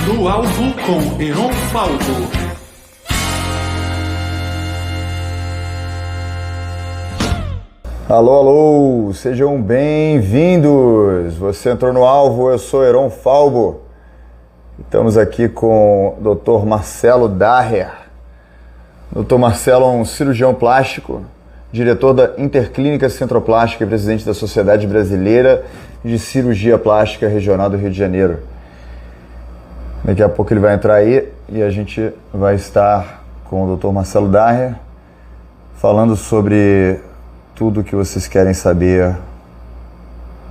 No Alvo com Heron Falco. Alô, alô, sejam bem-vindos! Você entrou no Alvo, eu sou Heron Falbo. Estamos aqui com o Dr. Marcelo Daher. Dr. Marcelo é um cirurgião plástico, diretor da Interclínica Centroplástica e presidente da Sociedade Brasileira de Cirurgia Plástica Regional do Rio de Janeiro. Daqui a pouco ele vai entrar aí e a gente vai estar com o Dr. Marcelo Daher falando sobre tudo que vocês querem saber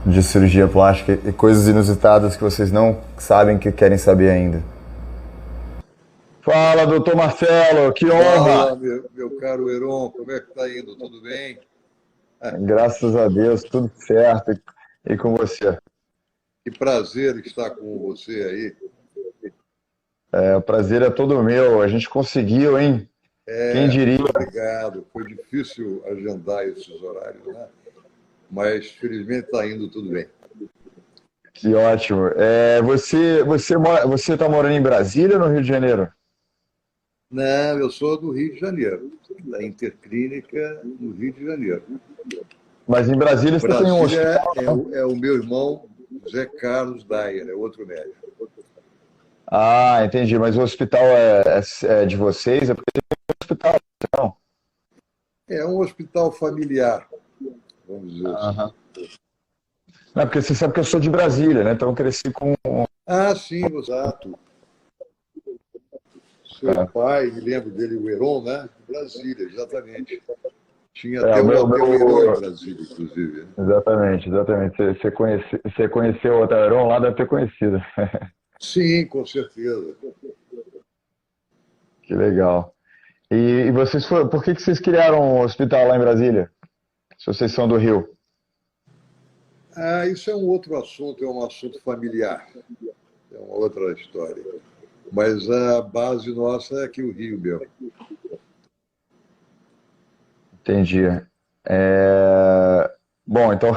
de cirurgia plástica e coisas inusitadas que vocês não sabem que querem saber ainda. Fala, doutor Marcelo, que honra! Fala, meu caro Heron, como é que tá indo? Tudo bem? Graças a Deus, tudo certo. E com você? Que prazer estar com você aí. O prazer é todo meu. A gente conseguiu, hein? Quem diria? Muito obrigado. Foi difícil agendar esses horários, né? Mas felizmente está indo tudo bem. Que ótimo. Você está morando em Brasília ou no Rio de Janeiro? Não, eu sou do Rio de Janeiro, da Interclínica no Rio de Janeiro. Mas em Brasília você tem um Brasília hospital? é o meu irmão Zé Carlos Dayer, é outro médico. Ah, entendi. Mas o hospital é de vocês? É porque tem um hospital, não? É um hospital familiar, vamos dizer assim. Não, porque você sabe que eu sou de Brasília, né? Então eu cresci com... Ah, sim, exato. Seu pai, me lembro dele, o Heron, né? Brasília, exatamente. Tinha até o Hotel Heron em Brasília, inclusive. Né? Exatamente. Você conheceu o Hotel Heron lá, deve ter conhecido. Sim, com certeza. Que legal. E vocês foram, por que vocês criaram um hospital lá em Brasília? Se vocês são do Rio. Ah, isso é um outro assunto, é um assunto familiar. É uma outra história. Mas a base nossa é aqui o Rio mesmo. Entendi. Bom, então,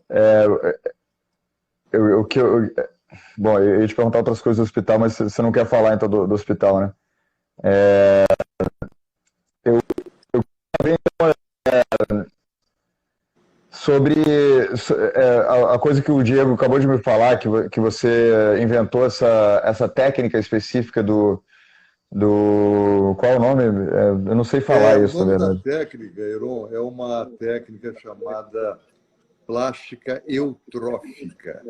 é, o que bom, eu ia te perguntar outras coisas do hospital, mas você não quer falar então do hospital, né? Sobre a coisa que o Diego acabou de me falar, que você inventou essa técnica específica qual é o nome? Eu não sei falar O isso, na nome da verdade. técnica, Heron, é uma técnica chamada plástica eutrófica.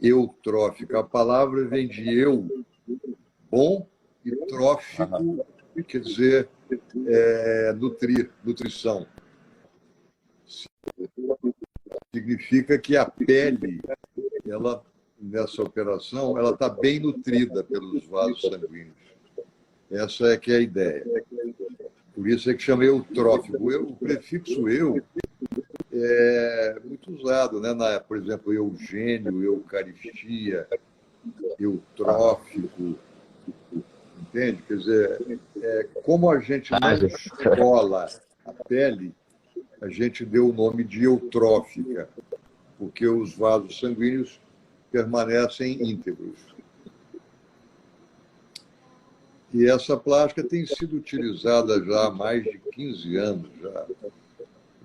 Eutrófica. A palavra vem de eu, bom, e trófico, quer dizer, nutrir, nutrição. Significa que a pele, ela, nessa operação, ela está bem nutrida pelos vasos sanguíneos. Essa é que é a ideia. Por isso é que chama eutrófico. O prefixo eu é muito usado, né? Por exemplo, eugênio, eucaristia, eutrófico, entende? Quer dizer, como a gente não escola a pele, a gente deu o nome de eutrófica, porque os vasos sanguíneos permanecem íntegros. E essa plástica tem sido utilizada já há mais de 15 anos, já.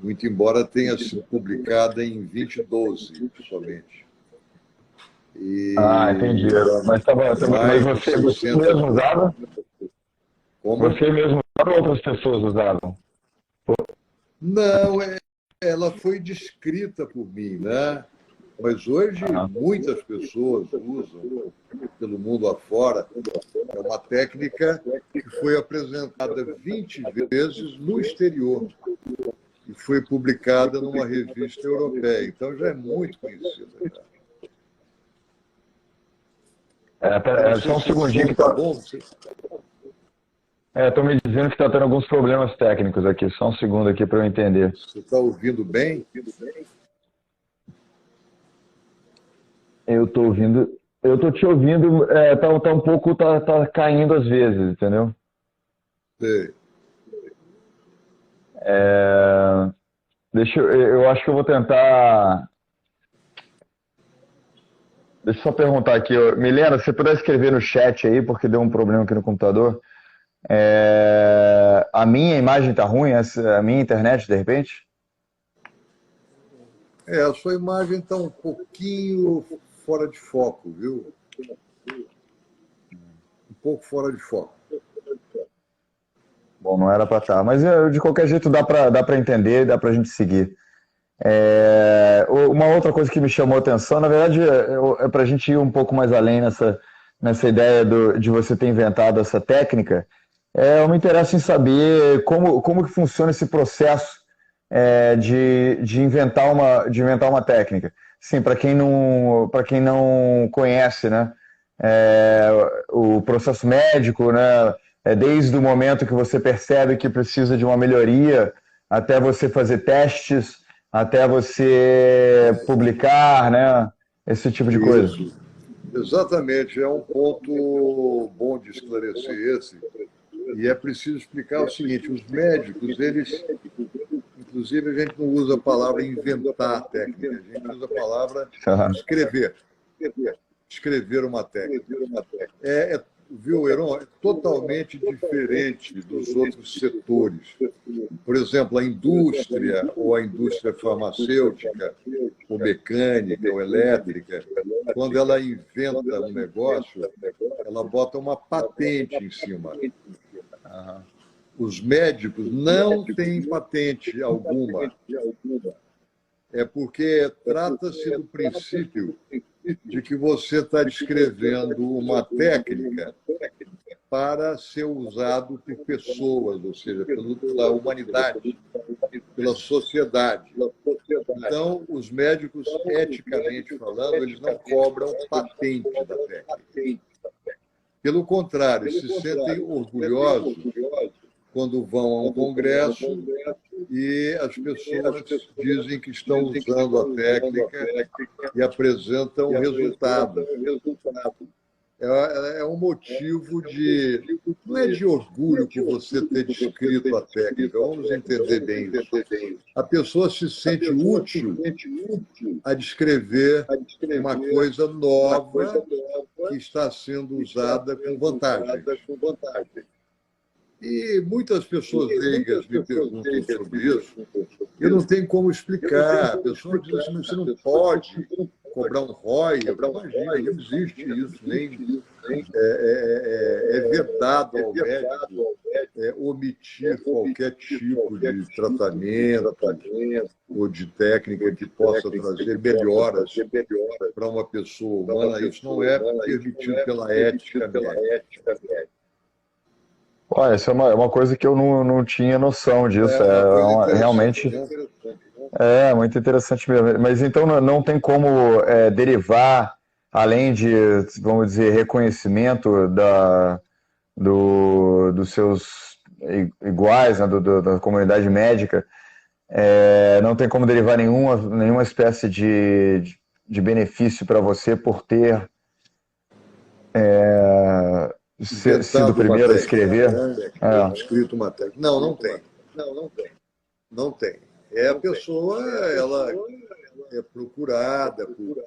Muito embora tenha sido publicada em 2012 somente. Entendi. Mas você mesmo usava? Como? Você mesmo usava ou outras pessoas usavam? Não, ela foi descrita por mim, né? Mas hoje muitas pessoas usam pelo mundo afora. É uma técnica que foi apresentada 20 vezes no exterior e foi publicada numa revista europeia. Então já é muito conhecida. Só um segundinho que tá bom? estão me dizendo que está tendo alguns problemas técnicos aqui. Só um segundo aqui para eu entender. Você está ouvindo bem? Eu estou ouvindo. Eu estou te ouvindo. Tá um pouco, tá caindo às vezes, entendeu? Sei. Eu acho que eu vou tentar. Deixa eu só perguntar aqui, Milena, se você puder escrever no chat aí, porque deu um problema aqui no computador. A minha imagem tá ruim, a minha internet, de repente? A sua imagem está um pouquinho fora de foco, viu? Um pouco fora de foco. Bom, não era para estar, mas de qualquer jeito dá para entender, dá para a gente seguir. Uma outra coisa que me chamou a atenção, na verdade, é para a gente ir um pouco mais além nessa ideia de você ter inventado essa técnica. Eu me interesso em saber como que funciona esse processo de inventar uma técnica. Sim, para quem não conhece, né, o processo médico, né, desde o momento que você percebe que precisa de uma melhoria, até você fazer testes, até você publicar, né, esse tipo de coisa. Isso. Exatamente, é um ponto bom de esclarecer esse. E é preciso explicar o seguinte: os médicos, eles, inclusive, a gente não usa a palavra inventar a técnica, a gente usa a palavra escrever uma técnica. Viu, Heron? É totalmente diferente dos outros setores. Por exemplo, a indústria, ou a indústria farmacêutica, ou mecânica, ou elétrica, quando ela inventa um negócio, ela bota uma patente em cima. Os médicos não têm patente alguma. É porque trata-se do princípio de que você está descrevendo uma técnica para ser usado por pessoas, ou seja, pela humanidade, pela sociedade. Então, os médicos, eticamente falando, eles não cobram patente da técnica. Pelo contrário, se sentem orgulhosos quando vão a um congresso e as pessoas dizem que estão usando a técnica e apresentam resultados. É um motivo não é de orgulho por você ter descrito a técnica, vamos entender bem isso. A pessoa se sente útil a descrever uma coisa nova que está sendo usada com vantagem. E muitas pessoas leigas me perguntam sobre isso. Eu não tenho como explicar. A pessoa diz assim: você não pode cobrar um ROI. Imagina, não existe isso. Nem é vedado ao médico omitir qualquer tipo de tratamento ou de técnica que possa trazer melhoras para uma pessoa humana. Isso não é permitido pela ética médica. Olha, isso é uma coisa que eu não tinha noção disso. Realmente muito interessante mesmo. Mas então não tem como derivar, além de, vamos dizer, reconhecimento dos seus iguais, né, da comunidade médica, não tem como derivar nenhuma espécie de benefício para você por ter sido o primeiro a escrever? Escrito uma técnica. Não tem. Não tem. A pessoa, ela é procurada por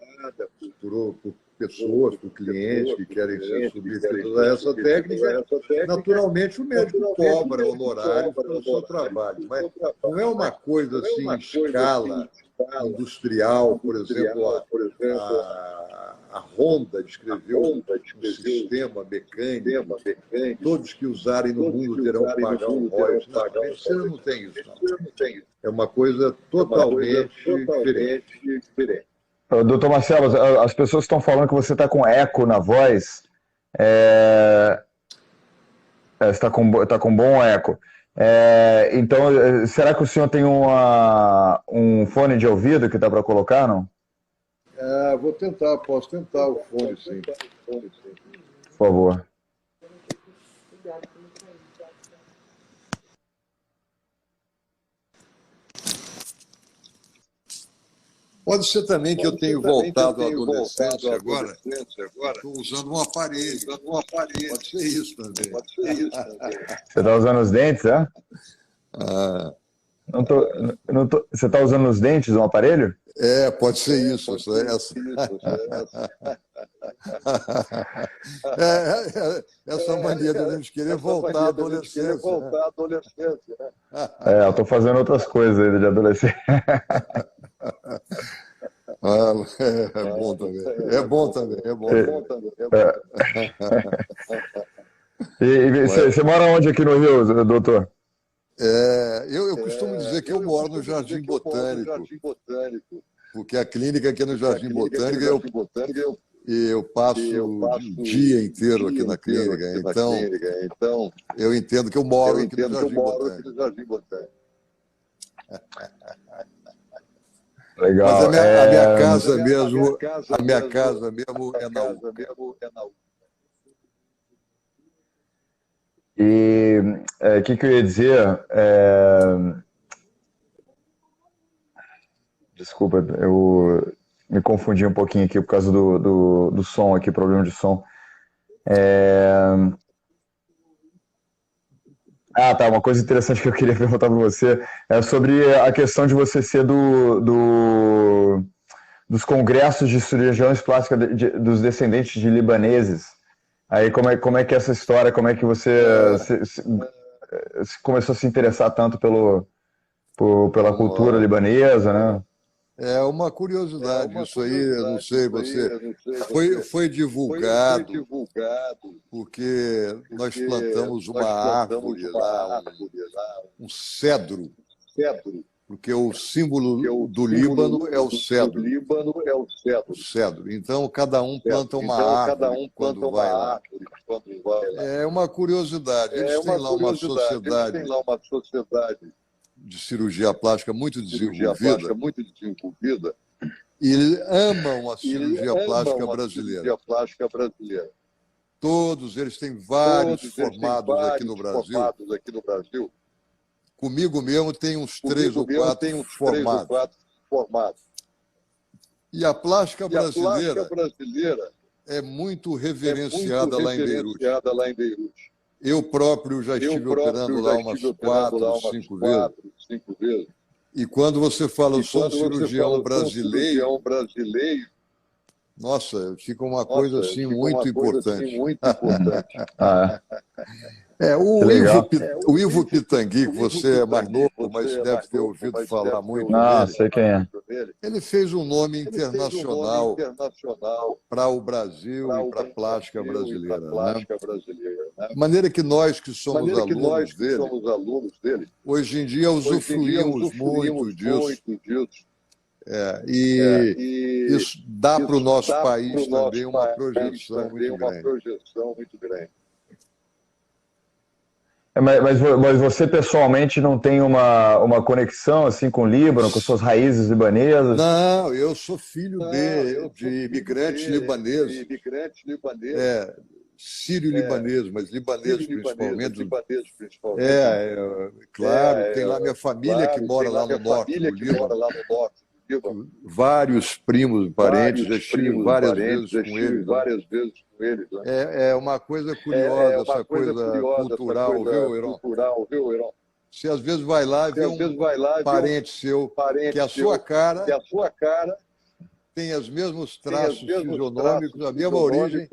pessoas, por clientes que querem ser submetidos a essa técnica. Naturalmente, o médico cobra honorário pelo seu trabalho, mas não é uma coisa assim, em escala industrial. Por exemplo, a Honda descreveu um sistema mecânico. Todos que usarem no mundo terão que pagar um royalties. Não, a medicina não tem isso, não. É uma coisa totalmente diferente. Doutor Marcelo, as pessoas estão falando que você está com eco na voz. Você está com bom eco. Então, será que o senhor tem um fone de ouvido que dá para colocar, não? Vou tentar, posso tentar o fone, sim. Por favor. Pode ser também que eu tenho voltado à adolescência agora. Estou usando um aparelho. Pode ser isso também. Você está usando os dentes, é? Você está usando os dentes um aparelho? Pode ser isso. Essa mania de a gente querer voltar à adolescência. Eu estou fazendo outras coisas ainda de adolescente. É bom também. É bom também. E você mora onde aqui no Rio, doutor? Eu costumo dizer que eu moro no Jardim Botânico, porque a clínica aqui é no Jardim Botânico e eu passo o dia inteiro aqui na clínica. Então, eu entendo que eu moro aqui no Jardim Botânico. Legal. Mas a minha casa mesmo é na UPA. E o que eu ia dizer? Desculpa, eu me confundi um pouquinho aqui por causa do som aqui, problema de som. Tá, uma coisa interessante que eu queria perguntar para você é sobre a questão de você ser dos congressos de cirurgiões plásticos dos descendentes de libaneses. Aí como é que é essa história, como é que você começou a se interessar tanto pela cultura libanesa, né? É uma curiosidade, isso aí, eu não sei, foi divulgado porque nós plantamos uma árvore lá, um cedro, porque o símbolo do Líbano é o cedro. Então, cada um planta uma árvore quando vai lá. É uma curiosidade, eles têm lá uma sociedade de cirurgia plástica muito desenvolvida e eles amam a cirurgia plástica brasileira. Todos eles têm vários formados aqui no Brasil. Comigo mesmo tem uns 3 ou 4 formados. E a plástica brasileira é muito reverenciada lá em Beirute. Eu próprio já estive operando lá umas 4, 5 vezes. E quando você fala, eu sou um cirurgião brasileiro, nossa, fica uma coisa assim muito importante. O Ivo Pitangui, que você é mais novo, mas deve ter ouvido falar muito dele. Sei quem é. Ele fez um nome internacional para o Brasil e para a plástica brasileira. Né? De maneira que nós que somos alunos dele, hoje em dia usufruímos muito disso. E isso dá para o nosso país também uma projeção muito grande. Mas você pessoalmente não tem uma conexão assim com o Líbano, com suas raízes libanesas? Não, eu sou filho de imigrantes libaneses. Sírio-libanês, mas libaneses principalmente. Claro, tem lá minha família que mora lá no norte do Líbano. Vários primos e parentes, já estive várias vezes com eles. É uma coisa curiosa, essa coisa cultural, viu, Heron? Você às vezes vai lá e vê um parente seu que a sua cara tem os mesmos traços fisionômicos, a mesma origem,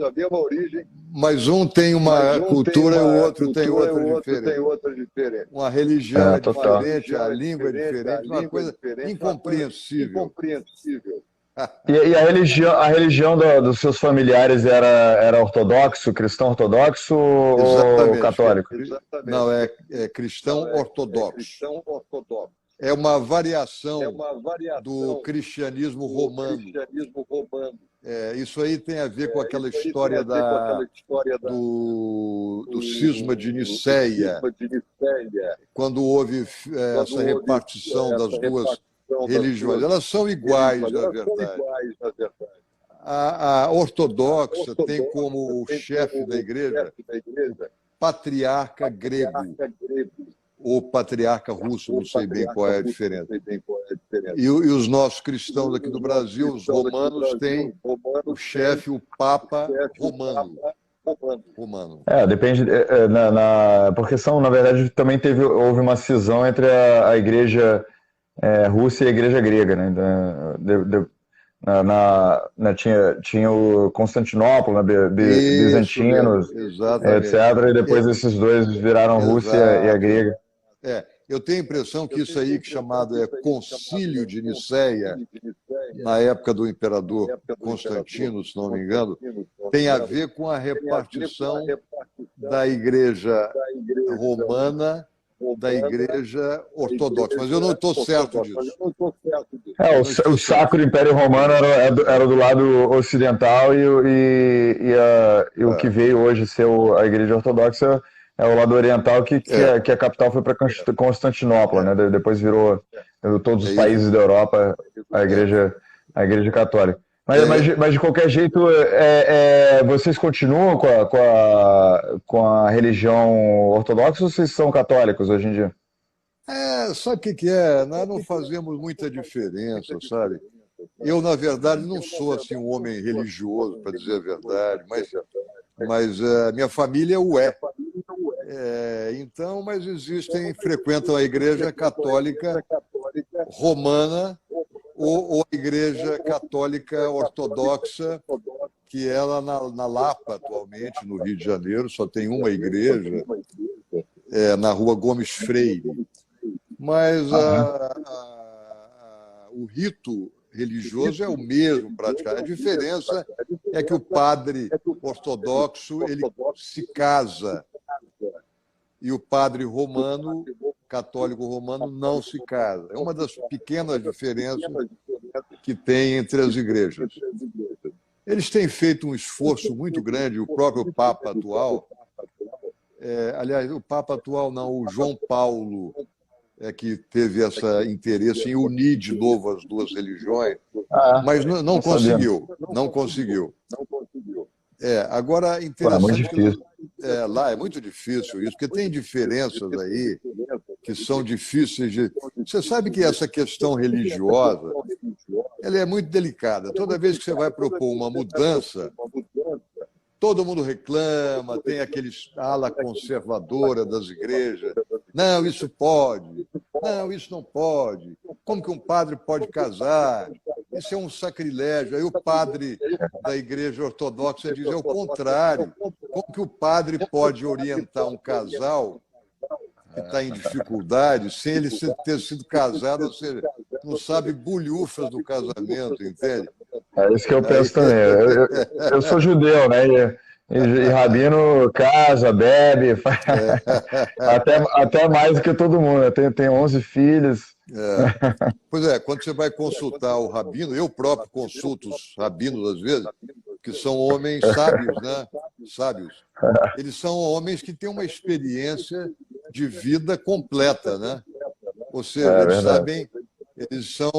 mas um tem uma cultura e o outro tem outra diferente. Uma religião é diferente, a língua é diferente, uma coisa incompreensível. E a religião dos seus familiares era ortodoxo, cristão ortodoxo ou católico? Não, é cristão ortodoxo. É uma variação do cristianismo romano. Isso aí tem a ver com aquela história do cisma de Nicéia, quando houve essa repartição das duas religiões. Elas são iguais, na verdade. A ortodoxa tem como o chefe da igreja patriarca grego ou patriarca russo, não sei bem qual é a diferença. E os nossos cristãos aqui do Brasil, os romanos, têm o chefe, o Papa romano. Depende, porque na verdade também houve uma cisão entre a igreja Rússia e a Igreja Grega, né? Tinha o Constantinopla, né? Isso mesmo, Bizantinos, exatamente. etc. E depois esses dois viraram Rússia e a Exato. Grega. Eu tenho a impressão que isso aí, que chamado Concílio de Nicéia, na época do imperador Constantino, se não me engano, tem a ver com a repartição da Igreja Romana da Igreja Ortodoxa. Mas eu não estou certo disso. Eu não estou O certo. Sacro Império Romano era do lado ocidental e o que É, veio hoje ser a Igreja Ortodoxa é o lado oriental, é, que a capital foi para Constantinopla, é, né? Depois virou todos é os isso. países da Europa É. a igreja Católica. É, Mas de qualquer jeito, vocês continuam com a religião ortodoxa ou vocês são católicos hoje em dia? sabe o que que é? Nós não fazemos muita diferença, sabe? Eu, na verdade, não sou assim um homem religioso, para dizer a verdade, mas minha família o é. Então, mas frequentam a Igreja Católica Romana ou a Igreja Católica Ortodoxa, que ela na Lapa, atualmente, no Rio de Janeiro, só tem uma igreja, na Rua Gomes Freire. Mas o rito religioso é o mesmo, praticamente. A diferença é que o padre ortodoxo ele se casa e o padre romano, católico romano, não se casa. É uma das pequenas diferenças que tem entre as igrejas. Eles têm feito um esforço muito grande, o próprio Papa atual, aliás, o Papa atual não, o João Paulo, que teve esse interesse em unir de novo as duas religiões, mas não Não sabia. conseguiu, não conseguiu. Agora, Pô, é muito interessante que difícil. lá é muito difícil isso, porque tem diferenças aí que são difíceis de... Você sabe que essa questão religiosa, ela é muito delicada. Toda vez que você vai propor uma mudança, todo mundo reclama, tem aqueles ala conservadora das igrejas. Não, isso pode. Não, isso não pode. Como que um padre pode casar? Isso é um sacrilégio. Aí o padre da igreja ortodoxa diz é o contrário. Como que o padre pode orientar um casal que está em dificuldade sem ele ter sido casado, ou seja, não sabe bulhufas do casamento, entende? É isso que eu Aí... penso também. Eu sou judeu, né? E rabino casa, bebe, até mais do que todo mundo. Eu tenho 11 filhos. Pois é, quando você vai consultar o rabino, eu próprio consulto os rabinos às vezes, que são homens sábios, né? Sábios. Eles são homens que têm uma experiência de vida completa, né? Ou seja, É eles verdade. sabem, eles são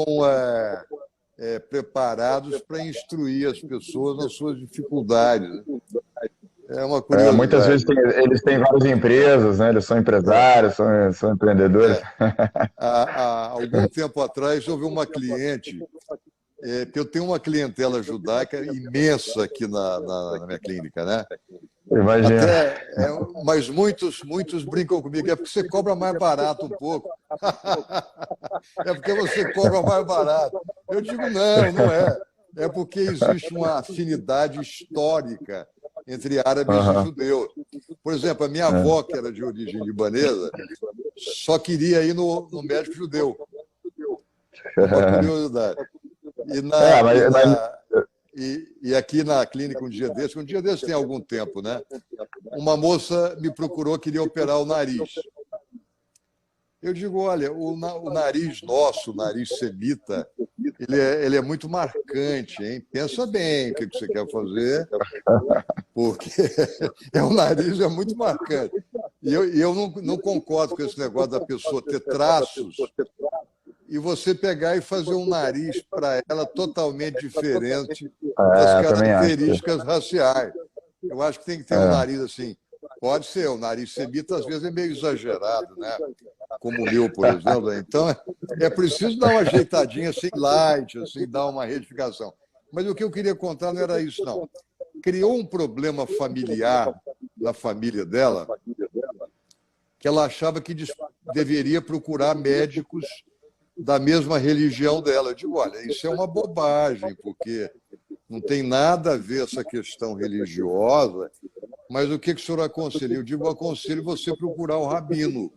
preparados para instruir as pessoas nas suas dificuldades. É uma Muitas curiosidade. vezes eles têm várias empresas, né? Eles são empresários, são empreendedores. Há algum tempo atrás, houve uma cliente, que eu tenho uma clientela judaica imensa aqui na minha clínica, né? Imagina. Mas muitos brincam comigo, é porque você cobra mais barato um pouco. É porque você cobra mais barato. Eu digo, não é. É porque existe uma afinidade histórica entre árabes e Uhum. judeus. Por exemplo, a minha avó, que era de origem libanesa, só queria ir no médico judeu. É uma curiosidade. E, na, e, Mas na, e aqui na clínica, um dia desses tem algum tempo, né? Uma moça me procurou, queria operar o nariz. Eu digo, olha, o nariz nosso, o nariz semita, ele é muito marcante, hein? Pensa bem o que você quer fazer, porque o nariz é muito marcante. E eu não concordo com esse negócio da pessoa ter traços e você pegar e fazer um nariz para ela totalmente diferente das também acho. características raciais. Eu acho que tem que ter um nariz assim. Pode ser, o nariz semita às vezes é meio exagerado, né? Como o meu, por exemplo. Então, é preciso dar uma ajeitadinha assim, light, assim, dar uma retificação. Mas o que eu queria contar não era isso, não. Criou um problema familiar na família dela, que ela achava que deveria procurar médicos da mesma religião dela. Eu digo, olha, isso é uma bobagem, porque não tem nada a ver essa questão religiosa, mas o que o senhor aconselha? Eu digo, aconselho você procurar o rabino,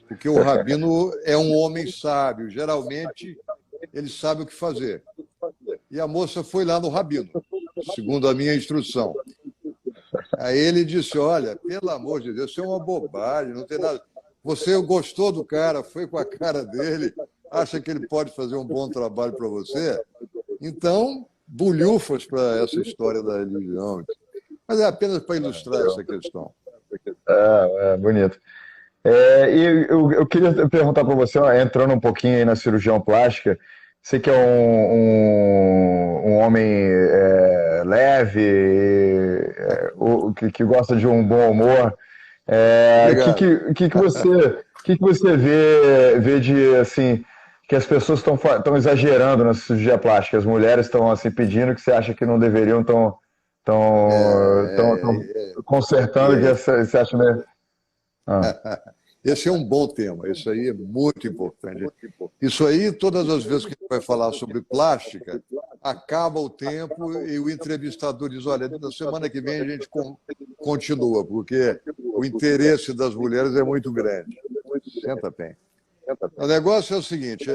porque o rabino é um homem sábio, geralmente ele sabe o que fazer. E a moça foi lá no rabino, segundo a minha instrução. Aí ele disse, olha, pelo amor de Deus, isso é uma bobagem, não tem nada. Você gostou do cara, foi com a cara dele, acha que ele pode fazer um bom trabalho para você? Então, bulhufas para essa história da religião. Mas é apenas para ilustrar essa questão. Bonito. E eu queria perguntar para você, ó, entrando um pouquinho aí na cirurgião plástica, você que é um homem leve, que gosta de um bom humor, que você vê de assim que as pessoas estão exagerando na cirurgia plástica, as mulheres estão assim pedindo que você acha que não deveriam, estão consertando, que você acha mesmo? Esse é um bom tema, isso aí é muito importante. Isso aí, todas as vezes que a gente vai falar sobre plástica, acaba o tempo e o entrevistador diz, olha, na semana que vem a gente continua, porque o interesse das mulheres é muito grande. Senta bem. O negócio é o seguinte,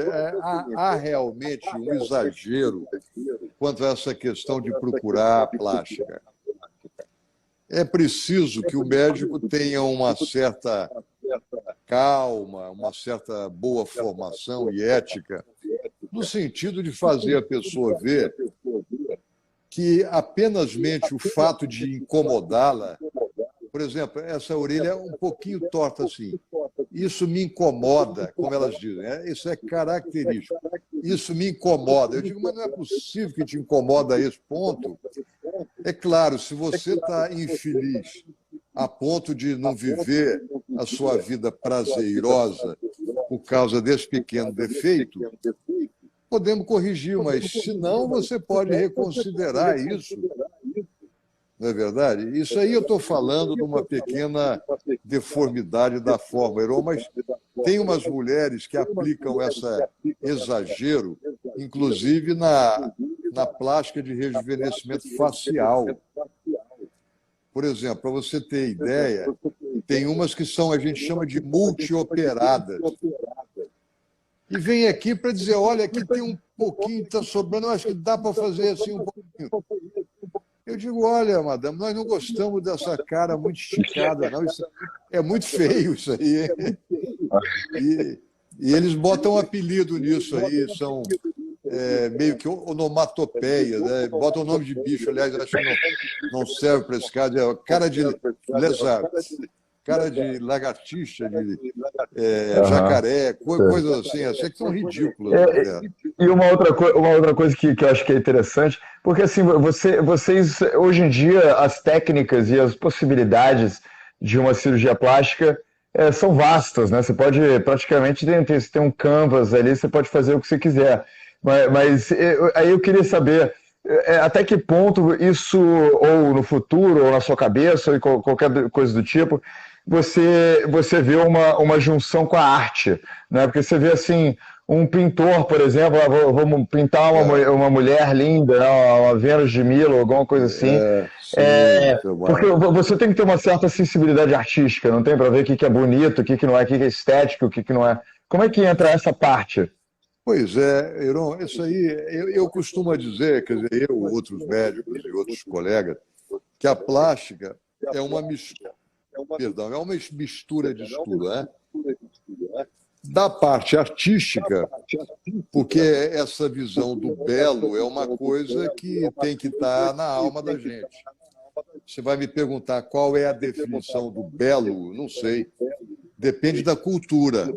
há realmente um exagero quanto a essa questão de procurar a plástica. É preciso que o médico tenha uma certa calma, uma certa boa formação e ética, no sentido de fazer a pessoa ver que apenas o fato de incomodá-la, por exemplo, essa orelha é um pouquinho torta assim, isso me incomoda, como elas dizem, isso é característico, isso me incomoda. Eu digo, mas não é possível que te incomoda a esse ponto. É claro, se você está infeliz a ponto de não viver a sua vida prazerosa por causa desse pequeno defeito, podemos corrigir, mas se não, você pode reconsiderar isso. Não é verdade? Isso aí eu estou falando de uma pequena deformidade da forma, Heron, mas tem umas mulheres que aplicam esse exagero, inclusive na plástica de rejuvenescimento facial. Por exemplo, para você ter ideia, tem umas que são, a gente chama de multioperadas. E vem aqui para dizer, olha, aqui tem um pouquinho, está sobrando, eu acho que dá para fazer assim um pouquinho. Eu digo, olha, madame, nós não gostamos dessa cara muito esticada, não. Isso é muito feio isso aí. E eles botam um apelido nisso aí, são meio que onomatopeias, né? Botam o nome de bicho, aliás, acho que não serve para esse caso, é cara de lesar, cara de lagartixa, de jacaré, coisas assim, que são ridículas. E uma outra coisa que eu acho que é interessante, porque assim, vocês, hoje em dia, as técnicas e as possibilidades de uma cirurgia plástica são vastas, né? Você pode, praticamente, se tem um canvas ali, você pode fazer o que você quiser. Mas aí eu queria saber até que ponto isso, ou no futuro, ou na sua cabeça, ou qualquer coisa do tipo, você vê uma junção com a arte, né? Porque você vê assim, um pintor, por exemplo, vamos pintar uma mulher linda, né? Uma Vênus de Milo, alguma coisa assim. Porque você tem que ter uma certa sensibilidade artística, não tem? Para ver o que é bonito, o que não é, o que é estético, o que não é. Como é que entra essa parte? Pois é, Heron, isso aí, eu costumo dizer, quer dizer, eu, outros médicos e outros colegas, que a plástica é uma mistura, é uma mistura de tudo, né? Da parte artística, porque essa visão do belo é uma coisa que tem que estar na alma da gente. Você vai me perguntar qual é a definição do belo? Não sei. Depende da cultura.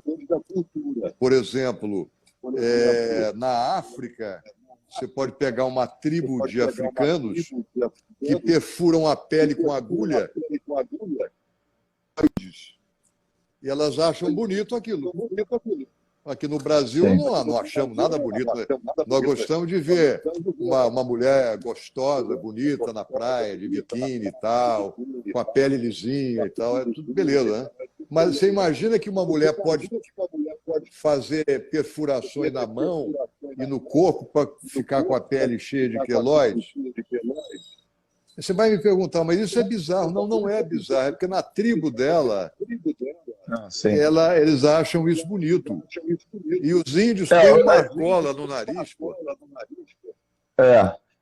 Por exemplo, na África, você pode pegar uma tribo de africanos que perfuram a pele com agulha e elas acham bonito aquilo. Aqui no Brasil não achamos nada bonito. Né? Nós gostamos de ver uma mulher gostosa, bonita na praia, de biquíni e tal, com a pele lisinha e tal, é tudo beleza, né? Mas você imagina que uma mulher pode fazer perfurações na mão e no corpo para ficar com a pele cheia de queloides. Você vai me perguntar, mas isso é bizarro. Não, não é bizarro, é porque na tribo dela, eles acham isso bonito. E os índios têm uma argola no nariz, pô.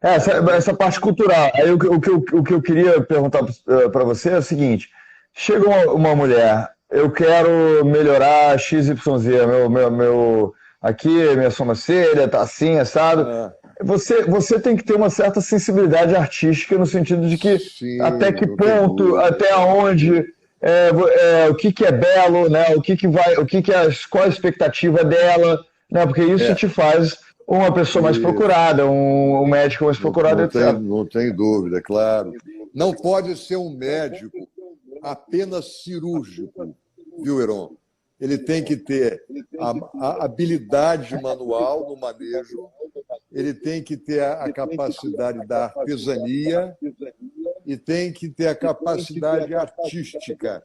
Essa parte cultural. Aí o que eu queria perguntar para você é o seguinte: chega uma mulher, eu quero melhorar XYZ, aqui, minha sobrancelha tá assim, assado. Você tem que ter uma certa sensibilidade artística no sentido de que sim, até que ponto, até onde, o que é belo, né? Qual a expectativa dela, né? Porque isso te faz uma pessoa mais procurada, um médico mais procurado, etc. Não tem dúvida, claro. Não pode ser um médico apenas cirúrgico, viu, Heron? Ele tem que ter a habilidade manual no manejo, ele tem que ter a capacidade da artesania e tem que ter a capacidade artística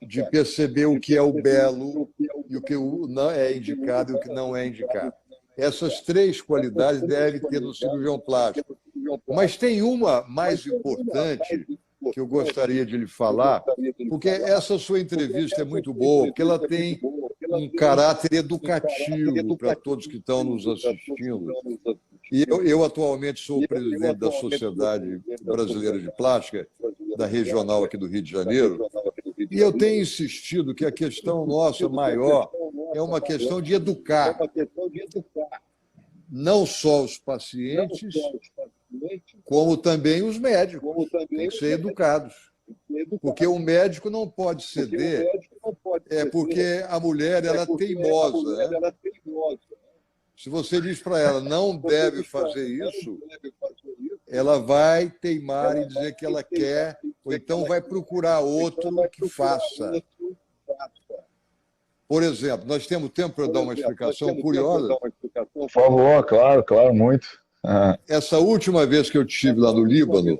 de perceber o que é o belo e o que não é indicado e o que não é indicado. Essas três qualidades devem ter no cirurgião plástico. Mas tem uma mais importante que eu gostaria de lhe falar, porque essa sua entrevista é muito boa, porque ela tem um caráter educativo para todos que estão nos assistindo. E eu atualmente sou o presidente da Sociedade Brasileira de Plástica, da regional aqui do Rio de Janeiro, e eu tenho insistido que a questão nossa maior é uma questão de educar não só os pacientes, como também os médicos. Têm que ser educados. Porque o médico não pode ceder, porque a mulher ela é teimosa. Né? Se você diz para ela não deve fazer isso, ela vai teimar e dizer que ela quer, ou então vai procurar outro que faça. Por exemplo, nós temos tempo para dar uma explicação curiosa? Por favor, claro, muito. Essa última vez que eu estive lá no Líbano,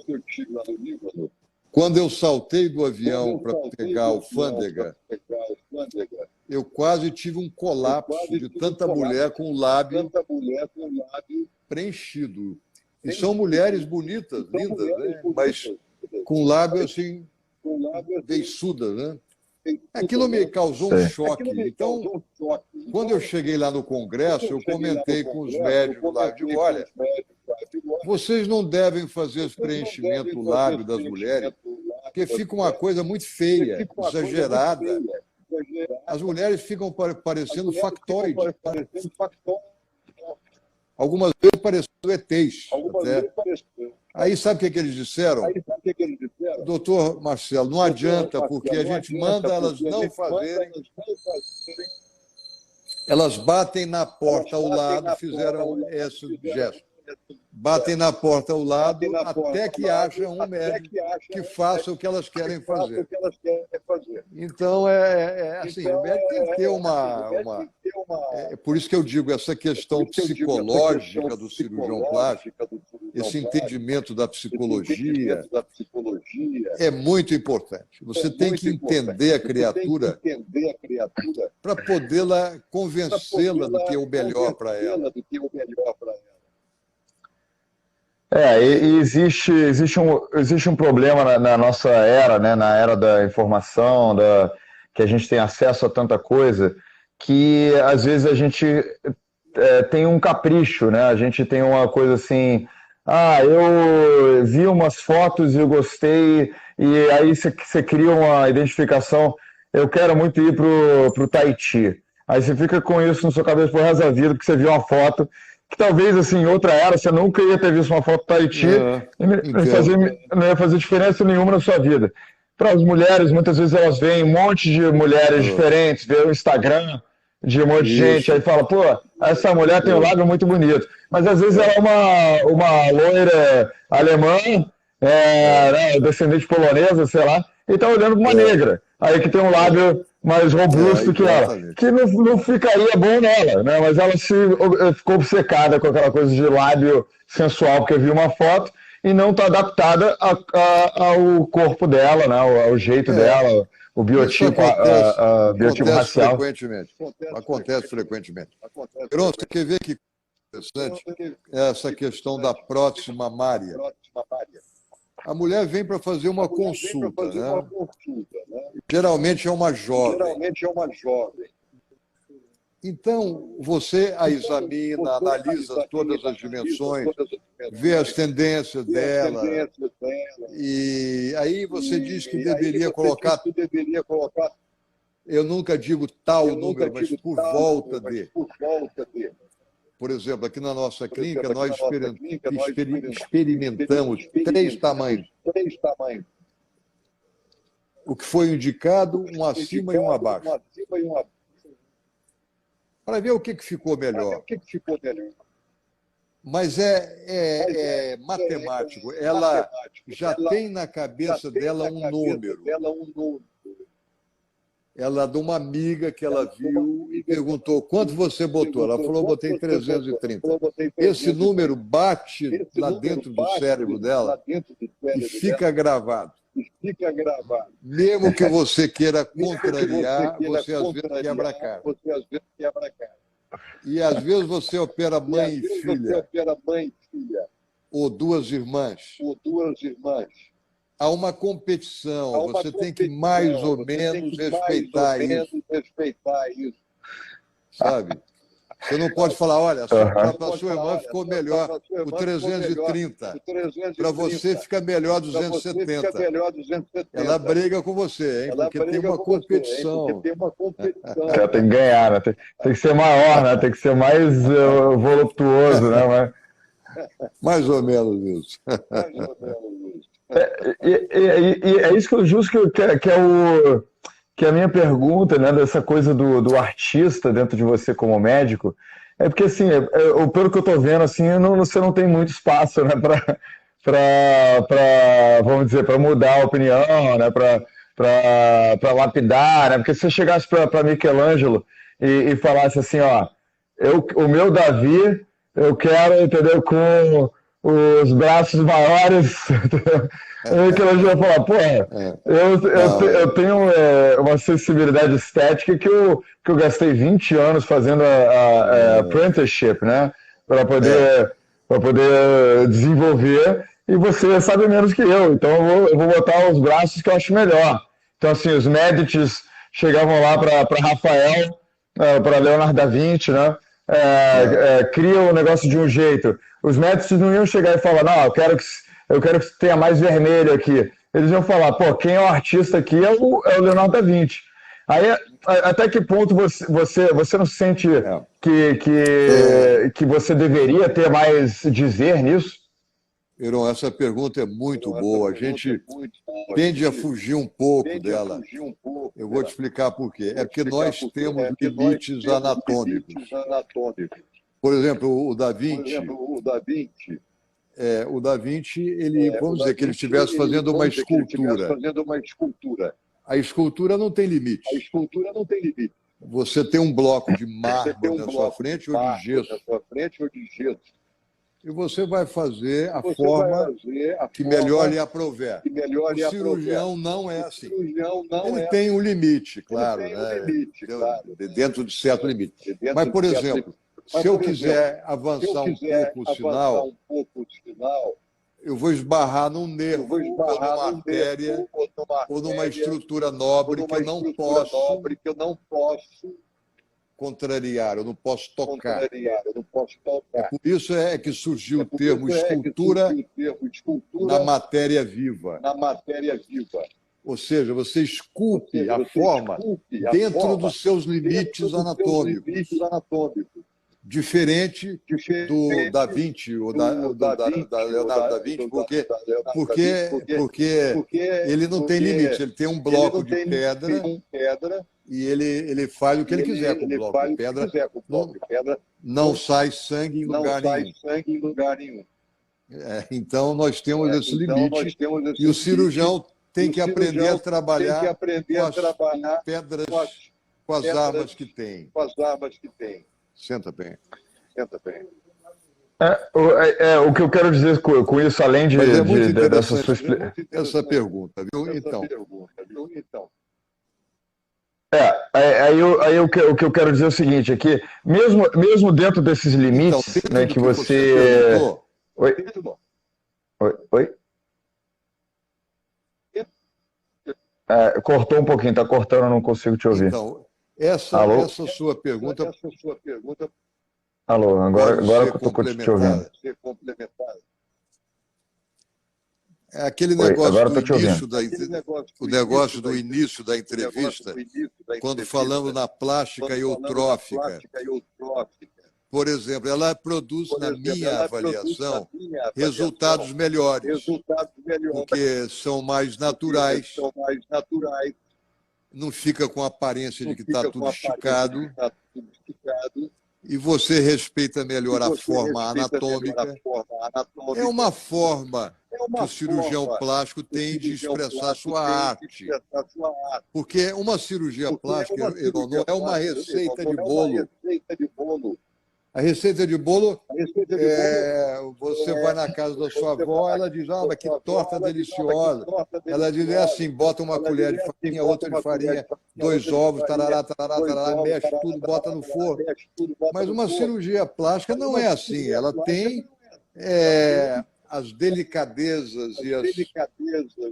quando eu saltei do avião para pegar a alfândega, eu quase tive um colapso de tanta mulher com o lábio preenchido. E são mulheres bonitas, lindas, né? Mas com o lábio assim, beiçudas, né? Aquilo me causou um choque. Então, quando eu cheguei lá no Congresso, eu comentei com os médicos lá, eu digo, olha, vocês não devem fazer esse preenchimento do lábio das mulheres, porque fica uma coisa muito feia, exagerada. As mulheres ficam parecendo factoides. Algumas vezes parecendo ETs. Até. Aí sabe o que eles disseram? Doutor Marcelo, não adianta, porque a gente manda elas não fazerem. Elas batem na porta ao lado, fizeram esse gesto. Batem na porta ao lado até que acham um médico que faça o que elas querem fazer. Então, assim, o médico tem que ter É por isso que eu digo, essa questão psicológica do cirurgião plástico, esse entendimento da psicologia, é muito importante. Você tem que entender a criatura para podê-la convencê-la do que é o melhor para ela. E existe um problema na nossa era, né, na era da informação, que a gente tem acesso a tanta coisa, que às vezes a gente tem um capricho, né? A gente tem uma coisa assim, eu vi umas fotos e eu gostei, e aí você cria uma identificação, eu quero muito ir pro Tahiti. Aí você fica com isso na sua cabeça por resto da vida, porque você viu uma foto que talvez, assim, em outra era, você nunca ia ter visto uma foto do Tahiti e não ia fazer diferença nenhuma na sua vida. Para as mulheres, muitas vezes elas veem um monte de mulheres diferentes, vê o Instagram de um monte de gente, aí fala, pô, essa mulher tem um lábio muito bonito. Mas às vezes ela é uma loira alemã, né, descendente polonesa, sei lá, e tá olhando para uma negra, aí que tem um lábio mais robusto que ela, que não ficaria bom nela, né? Mas ela ficou obcecada com aquela coisa de lábio sensual, porque viu uma foto, e não está adaptada ao corpo dela, né? Ao jeito dela, o biotipo, biotipo racial. Acontece frequentemente. Heron, você quer ver que interessante essa questão da prótese mamária? A mulher vem para fazer uma consulta, né? Geralmente é uma jovem. Então, você a examina, analisa todas as dimensões, vê as tendências dela, e aí você diz que deveria colocar, eu nunca digo tal número, mas por volta de. Por exemplo, aqui na nossa clínica, nós experimentamos 3 tamanhos. O que foi indicado, um acima e um abaixo. Para ver o que ficou melhor. Mas é matemático. Ela já tem na cabeça dela um número. Ela, de uma amiga que ela viu, e perguntou quanto você botou. Ela falou, botei 330. Esse número bate lá dentro do cérebro dela e fica gravado. Mesmo que você queira contrariar, você às vezes quebra a cara. E às vezes você opera mãe e filha, ou 2 irmãs. Há uma competição, você tem que mais ou menos respeitar isso. Sabe? Você não pode falar, olha, para a sua irmã ficou melhor o 330, para você fica melhor 270. Ela briga com você, hein? Porque tem uma competição. Ela tem que ganhar, né? Tem que ser maior, né? Tem que ser mais voluptuoso, né? Mais ou menos isso. É isso que eu justo que é a minha pergunta, né, dessa coisa do artista dentro de você como médico, é porque, assim, pelo que eu estou vendo, assim, você não tem muito espaço, né, vamos dizer, para mudar a opinião, né, para lapidar, né, porque se você chegasse para Michelangelo e falasse assim, ó, o meu Davi, eu quero, entendeu, com os braços maiores, que ela já falar, pô, eu tenho uma sensibilidade estética que eu gastei 20 anos fazendo a apprenticeship, né, para poder desenvolver, e você sabe menos que eu, então eu vou botar os braços que eu acho melhor. Então, assim, os Médicis chegavam lá para Rafael, para Leonardo da Vinci, né, cria o negócio de um jeito. Os Médicis não iam chegar e falar, não, eu quero que tenha mais vermelho aqui. Eles iam falar, pô, quem é o artista aqui é o Leonardo da Vinci. Aí, até que ponto você não sente que você deveria ter mais dizer nisso? Heron, essa pergunta é muito boa. A gente tende a fugir um pouco dela. Eu vou te explicar por quê. É porque nós temos limites anatômicos. Por exemplo, o Da Vinci, ele, vamos dizer que ele estivesse fazendo uma escultura. A escultura não tem limite. Você tem um bloco de mármore na sua frente ou de gesso. E você vai fazer a forma que melhor lhe aprouver. O cirurgião não é assim. Ele tem um limite, claro, né? Dentro de certo limite. Mas, por exemplo, se eu quiser avançar um pouco o sinal, eu vou esbarrar num nervo, ou numa artéria, ou numa estrutura nobre que eu não posso contrariar, eu não posso tocar. Por isso é que surgiu o termo escultura na matéria viva. Ou seja, você esculpe a forma dentro dos seus limites anatômicos. Diferente do Da Vinci, ou da Leonardo da Vinci, porque ele não tem limite, ele tem um bloco de pedra e ele faz o que ele quiser com o bloco de pedra, não sai sangue em lugar nenhum. Então, nós temos esse limite e o cirurgião tem que aprender a trabalhar com as pedras, com as armas que tem. Senta bem. O que eu quero dizer com isso, além Mas é muito dessa sua interessante essa pergunta, viu? Então, o que eu quero dizer é o seguinte, é que mesmo dentro desses então, limites, dentro né, do que que você você... perguntou, Oi? Oi? Cortou um pouquinho, tá cortando, eu não consigo te ouvir. então, essa, Alô? essa sua pergunta Alô, pode agora ser que eu tô te ouvindo. complementada. É aquele Oi, negócio agora eu do tô te ouvindo. início o negócio do início da entrevista, quando falamos na plástica eutrófica. Por exemplo, ela produz, na minha avaliação, resultados melhores, porque são mais naturais, não fica com a aparência de que está tudo esticado, e você respeita melhor a forma anatômica. É uma forma que o cirurgião plástico tem de expressar sua arte. Porque uma cirurgia plástica, Heron, não é uma receita de bolo. A receita de bolo, você vai na casa da sua avó, ela diz, mas que torta deliciosa. Ela diz, assim, bota uma colher de farinha, outra de farinha, 2 ovos, tarará, tarará, tarará, mexe tudo, bota no forno. Mas uma cirurgia plástica não é assim. Ela tem as delicadezas e as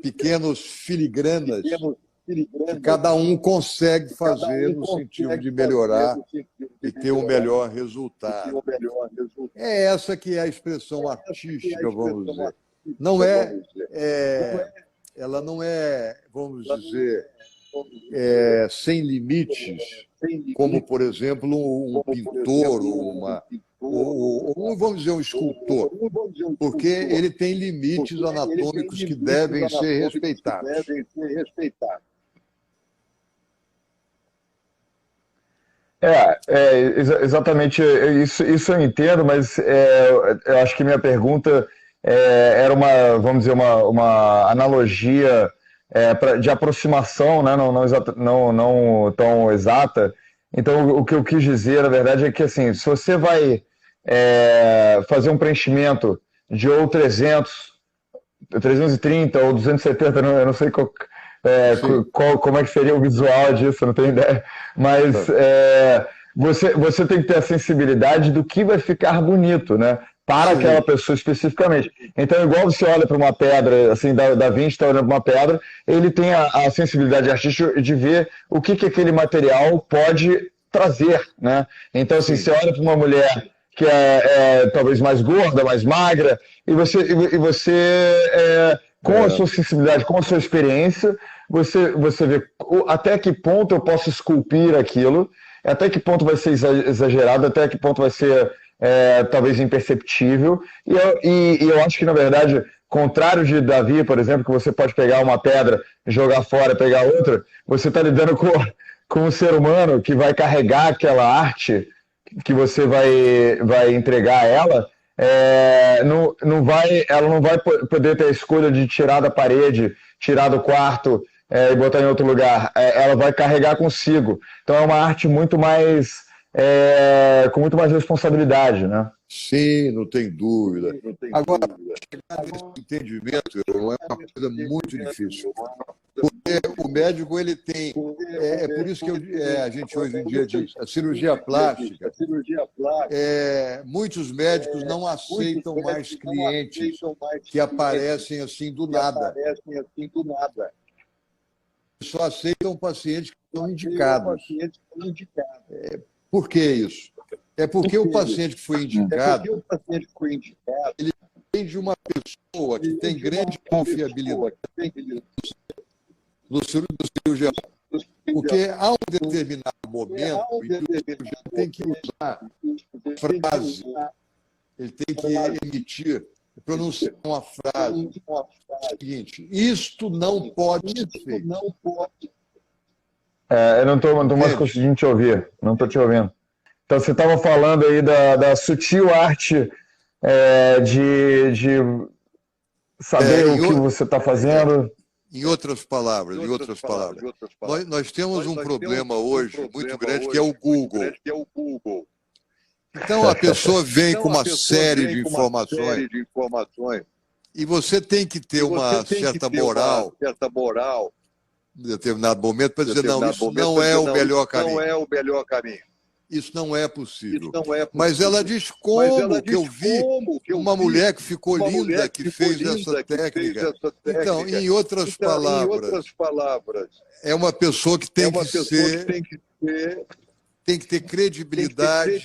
pequenos filigranas que cada um consegue fazer no sentido de melhorar e ter um melhor resultado. É essa que é a expressão artística, vamos dizer. Não ela não é, vamos dizer, sem limites, como, por exemplo, um pintor ou vamos dizer, um escultor, porque ele tem limites anatômicos que devem ser respeitados. Exatamente isso eu entendo, mas eu acho que minha pergunta era vamos dizer, uma analogia de aproximação, né? Não tão exata. Então, o que eu quis dizer, na verdade, é que assim, se você vai fazer um preenchimento de ou 330 ou 270, eu não sei como é que seria o visual disso, não tenho ideia. Mas você tem que ter a sensibilidade do que vai ficar bonito, né? Para aquela pessoa especificamente. Então, igual você olha para uma pedra, assim, Da Vinci está olhando para uma pedra, ele tem a sensibilidade artística de ver o que aquele material pode trazer, né? Então, assim, você olha para uma mulher que é talvez mais gorda, mais magra, e você com a sua sensibilidade, com a sua experiência, você vê até que ponto eu posso esculpir aquilo, até que ponto vai ser exagerado, até que ponto vai ser talvez imperceptível. E eu acho que, na verdade, contrário de Davi, por exemplo, que você pode pegar uma pedra, jogar fora, pegar outra, você está lidando com um ser humano que vai carregar aquela arte que você vai entregar a ela. Ela não vai poder ter a escolha de tirar da parede, tirar do quarto e botar em outro lugar. Ela vai carregar consigo. Então é uma arte muito mais com muito mais responsabilidade, né? Sim, não tem dúvida. Agora, chegar nesse entendimento é uma coisa muito difícil. Porque o médico, ele tem... por isso que a gente hoje em dia diz, a cirurgia plástica, muitos médicos não aceitam mais clientes que aparecem assim do nada. Só aceitam pacientes que são indicados. Por que isso? É porque o paciente que foi indicado, ele vem de uma pessoa que tem grande confiabilidade no cirurgião. Porque há um determinado momento em que o cirurgião tem que usar frase, ele tem que emitir, pronunciar uma frase. Seguinte, isto não pode ser feito. Eu não estou mais conseguindo te ouvir, não estou te ouvindo. Então, você estava falando aí da sutil arte de saber o que você está fazendo. Em outras palavras, nós temos um problema hoje muito grande, que é o Google. Então a pessoa vem com uma série de informações e você tem que ter uma certa moral em determinado momento para dizer, não, isso não é o melhor caminho. Isso não é possível. Mas ela diz como que eu vi uma mulher que ficou linda, que fez essa técnica. Então, em outras palavras, é uma pessoa que tem que ter credibilidade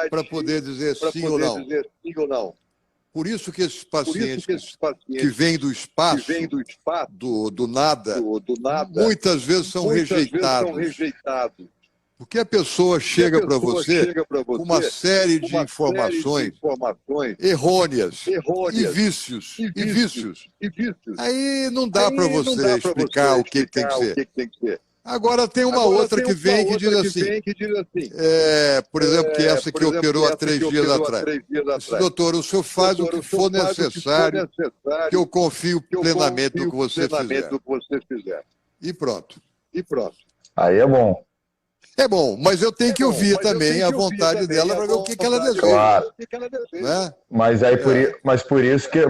para poder dizer sim ou não. Por isso que esses pacientes que vêm do espaço, do nada, muitas vezes são rejeitados. Porque a pessoa chega para você com uma série de informações errôneas e vícios. Aí não dá para você explicar o que tem que ser. Agora tem uma outra que vem que diz assim, por exemplo, que essa que operou há 3 dias atrás. Disse, doutor, o senhor faz o que for necessário, que eu confio plenamente no que você fizer. E pronto. Aí é bom. É bom, mas eu tenho que ouvir também a vontade dela para ver o que ela deseja. Claro. Né? Mas aí por isso que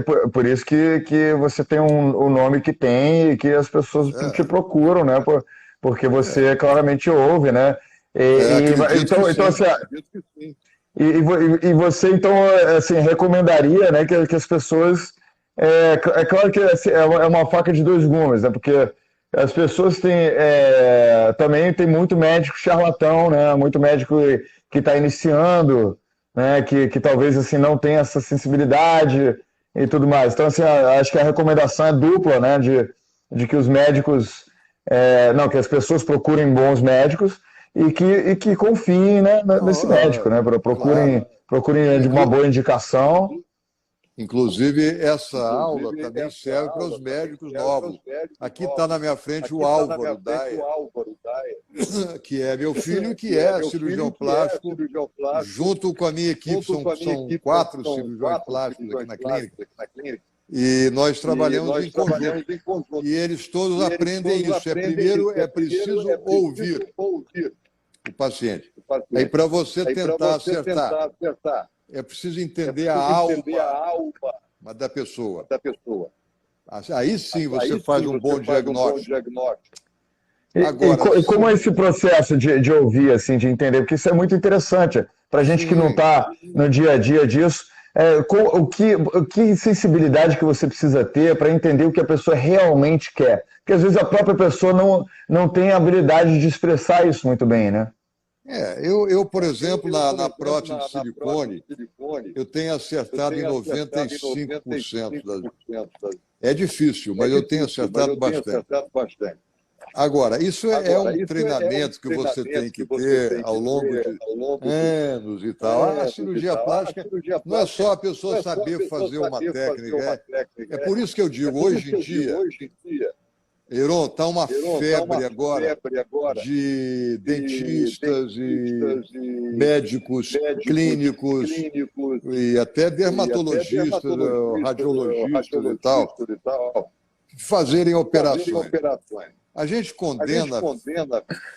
você tem um nome que tem e que as pessoas te procuram, né? Porque você claramente ouve, né? Então assim, e você então assim recomendaria, né, que as pessoas é claro que assim, é uma faca de dois gumes, né? Porque as pessoas também tem muito médico charlatão, né? Muito médico que está iniciando, né? Que talvez assim não tenha essa sensibilidade e tudo mais. Então assim, acho que a recomendação é dupla, né? De que os médicos, que as pessoas procurem bons médicos e que confiem, né, nesse médico, né? Procurem de uma boa indicação. Inclusive, essa aula também serve para os médicos novos. Aqui está na minha frente o Álvaro Daia, que é meu filho, que é cirurgião plástico, junto com a minha equipe, são 4 cirurgiões plásticos aqui na clínica. E nós trabalhamos em conjunto. E eles todos aprendem isso. Primeiro, é preciso ouvir o paciente. Aí, para você tentar acertar, é preciso entender a alma da pessoa. Aí sim você faz um bom diagnóstico. E como é esse processo de ouvir, assim, de entender? Porque isso é muito interessante. Para a gente que não está no dia a dia disso, que sensibilidade que você precisa ter para entender o que a pessoa realmente quer? Porque às vezes a própria pessoa não tem a habilidade de expressar isso muito bem, né? Eu, por exemplo, na prótese de silicone, eu tenho acertado em 95%. É difícil, mas eu tenho acertado bastante. Agora, isso é um treinamento que você tem que ter ao longo de anos e tal. A cirurgia plástica não é só a pessoa saber fazer uma técnica. É por isso que eu digo, hoje em dia, Heron, está uma febre agora de dentistas e médicos clínicos e até dermatologistas, radiologistas e tal, fazerem operações. A gente condena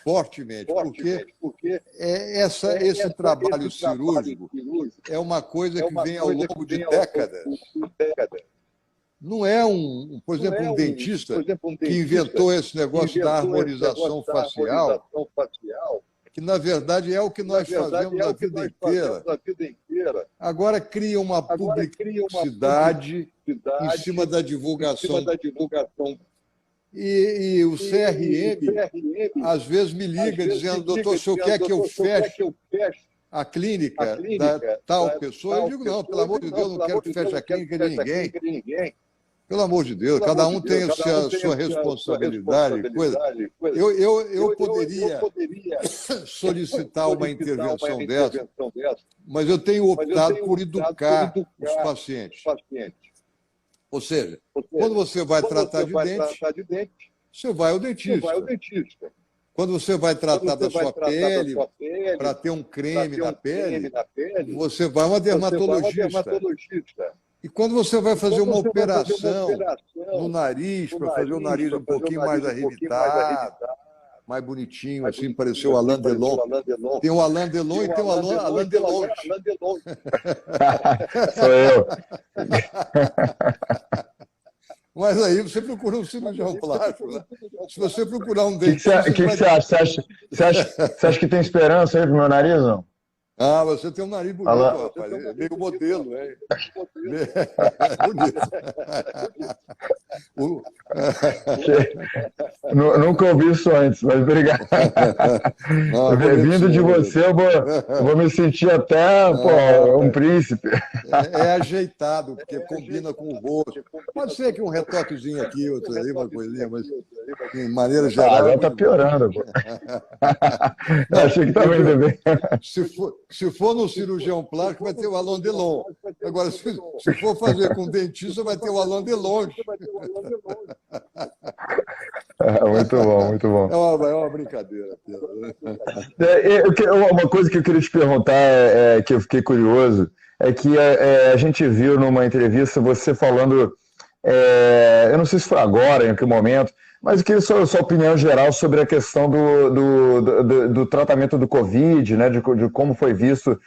fortemente, porque esse trabalho cirúrgico é uma coisa que vem ao longo de décadas. Não é por exemplo, um dentista que inventou esse negócio da harmonização facial, que na verdade é o que nós fazemos a vida inteira. Agora cria uma publicidade em cima da divulgação. E o CRM, às vezes, me liga dizendo, doutor, o senhor quer que eu feche a clínica da tal pessoa? Eu digo, não, pelo amor de Deus, não quero que feche a clínica de ninguém. Pelo amor de Deus, cada um tem a sua responsabilidade. Eu poderia solicitar uma intervenção dessa, mas eu tenho optado por educar os pacientes. Ou seja, quando você vai tratar de dente, você vai ao dentista. Quando você vai tratar da sua pele, para ter um creme na pele, você vai a uma dermatologista. E quando você vai fazer uma operação no nariz, para fazer o nariz um pouquinho mais arrebitado, mais bonitinho, assim, pareceu o Alain Delon. Tem o Alain Delon e tem o Alain Delon. Sou eu. Mas aí você procura um cirurgião plástico, né? Se você procurar um O que dentista... que você acha? Você acha que tem esperança aí pro meu nariz, não? Ah, você tem um nariz bonito, Alain... rapaz. É meio modelo, é. É bonito. Nunca ouvi isso antes, mas obrigado. Não, é bonito, Vindo de você, eu vou me sentir até um príncipe. É ajeitado, porque combina com o rosto. Pode ser que um retoquezinho aqui, outro ali, uma coisinha, mas de maneira geral. Agora está piorando. Não, achei que estava indo bem. Se for no cirurgião plástico, vai ter o Alain Delon. Agora, se for fazer com dentista, vai ter o Alain Delon. Muito bom, muito bom. É uma brincadeira. Uma coisa que eu queria te perguntar, que eu fiquei curioso, é que a gente viu numa entrevista você falando, eu não sei se foi agora, em que momento, mas eu queria sua opinião geral sobre a questão do tratamento do Covid, né, de como foi visto,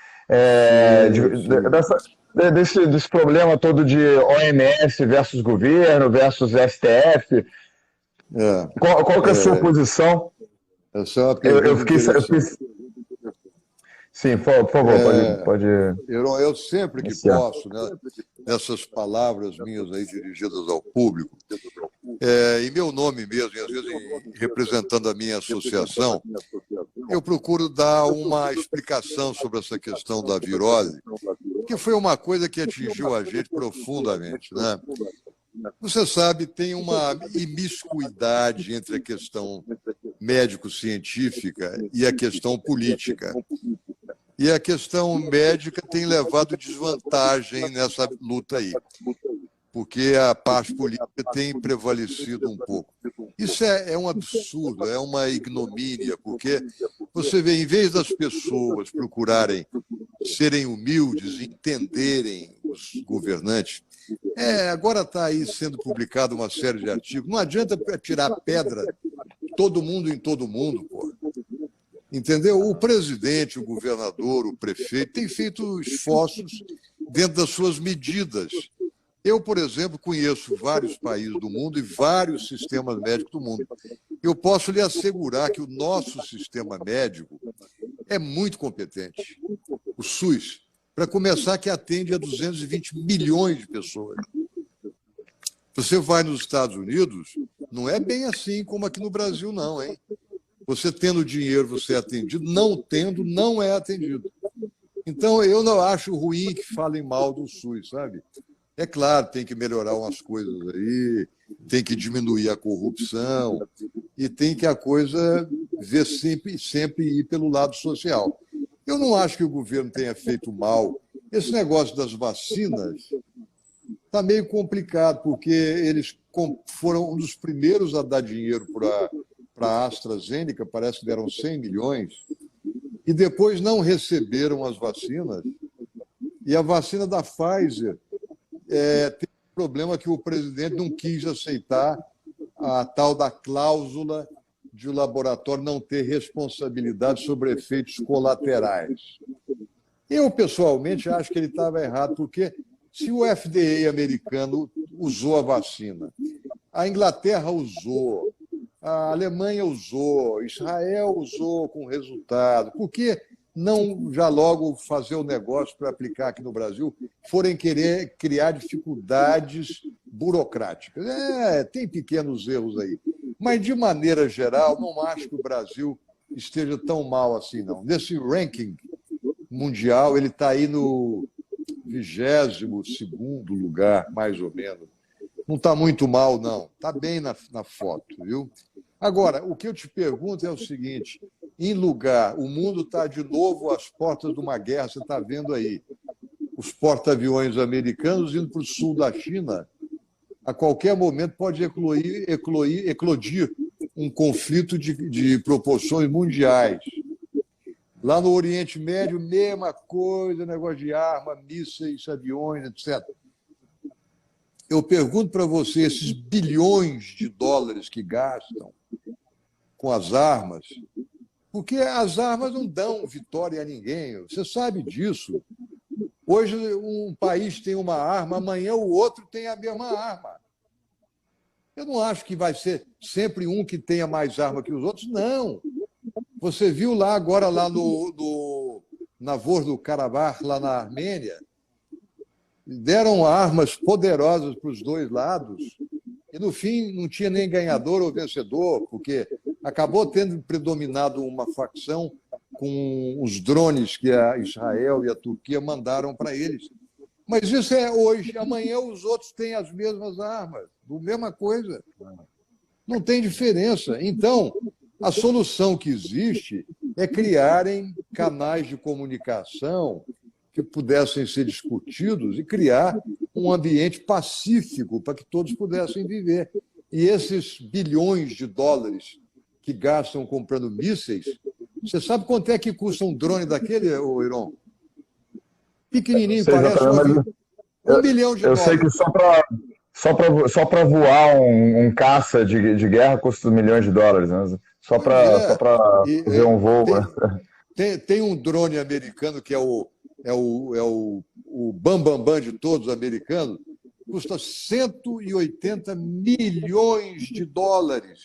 desse problema todo de OMS versus governo, versus STF. Qual que é a sua posição? Essa é uma pergunta Sim, por favor, pode... Eu sempre que posso, né, nessas palavras minhas aí dirigidas ao público, em meu nome mesmo, e às vezes representando a minha associação, eu procuro dar uma explicação sobre essa questão da virose, que foi uma coisa que atingiu a gente profundamente, né? Você sabe, tem uma imiscuidade entre a questão médico-científica e a questão política. E a questão médica tem levado desvantagem nessa luta aí, porque a parte política tem prevalecido um pouco. Isso é um absurdo, é uma ignomínia, porque você vê, em vez das pessoas procurarem serem humildes, entenderem os governantes, agora está aí sendo publicada uma série de artigos. Não adianta tirar pedra todo mundo em todo mundo, pô. Entendeu? O presidente, o governador, o prefeito têm feito esforços dentro das suas medidas. Eu, por exemplo, conheço vários países do mundo e vários sistemas médicos do mundo. Eu posso lhe assegurar que o nosso sistema médico é muito competente. O SUS, para começar, que atende a 220 milhões de pessoas. Você vai nos Estados Unidos, não é bem assim como aqui no Brasil, não, hein? Você tendo dinheiro, você é atendido. Não tendo, não é atendido. Então, eu não acho ruim que falem mal do SUS, sabe? É claro, tem que melhorar umas coisas aí, tem que diminuir a corrupção e tem que a coisa ver sempre ir pelo lado social. Eu não acho que o governo tenha feito mal. Esse negócio das vacinas está meio complicado, porque eles foram um dos primeiros a dar dinheiro para a AstraZeneca, parece que deram 100 milhões, e depois não receberam as vacinas. E a vacina da Pfizer tem um problema que o presidente não quis aceitar a tal da cláusula de o laboratório não ter responsabilidade sobre efeitos colaterais. Eu, pessoalmente, acho que ele estava errado, porque se o FDA americano usou a vacina, a Inglaterra usou, a Alemanha usou, Israel usou com resultado, por que não já logo fazer o negócio para aplicar aqui no Brasil, forem querer criar dificuldades burocráticas? Tem pequenos erros aí. Mas, de maneira geral, não acho que o Brasil esteja tão mal assim, não. Nesse ranking mundial, ele está aí no 22º lugar, mais ou menos. Não está muito mal, não. Está bem na foto, viu? Agora, o que eu te pergunto é o seguinte: o mundo está de novo às portas de uma guerra, você está vendo aí. Os porta-aviões americanos indo para o sul da China, a qualquer momento pode eclodir um conflito de proporções mundiais. Lá no Oriente Médio, mesma coisa, negócio de arma, mísseis, aviões, etc. Eu pergunto para você, esses bilhões de dólares que gastam com as armas, porque as armas não dão vitória a ninguém. Você sabe disso. Hoje um país tem uma arma, amanhã o outro tem a mesma arma. Eu não acho que vai ser sempre um que tenha mais arma que os outros, não. Você viu lá agora, lá no Nagorno-Karabakh, lá na Armênia, deram armas poderosas para os dois lados, e no fim não tinha nem ganhador ou vencedor, porque acabou tendo predominado uma facção com os drones que a Israel e a Turquia mandaram para eles. Mas isso é hoje, amanhã os outros têm as mesmas armas, a mesma coisa. Não tem diferença. Então, a solução que existe é criarem canais de comunicação que pudessem ser discutidos e criar um ambiente pacífico para que todos pudessem viver. E esses bilhões de dólares que gastam comprando mísseis, você sabe quanto é que custa um drone daquele, Heron? Pequenininho, parece um bilhão de dólares. Eu sei que só para voar um caça de guerra custa milhões de dólares, né? Só para ver um voo. Tem um drone americano que é o bambambam de todos os americanos, custa 180 milhões de dólares.